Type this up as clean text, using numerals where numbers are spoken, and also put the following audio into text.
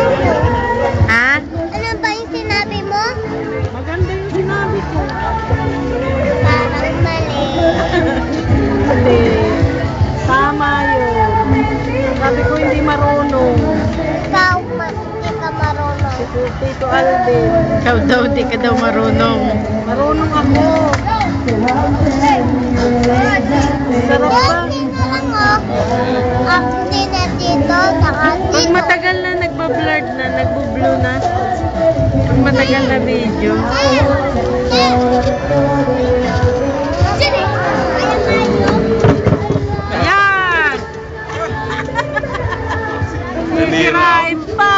Ha? Ano ba yung sinabi mo? Maganda yung sinabi ko. Parang mali. Hindi. Tama yun. Sabi ko hindi marunong. Ikaw, hindi ka marunong. Tito Alvin. Ikaw daw, di ka daw marunong. Marunong ako. Sarap ba? Dito lang ang dinner dito, saka Pag dito. matagal na nagba-blurred na, nagbo-blue na. Pag matagal na video. Ayan! Sisirain pa!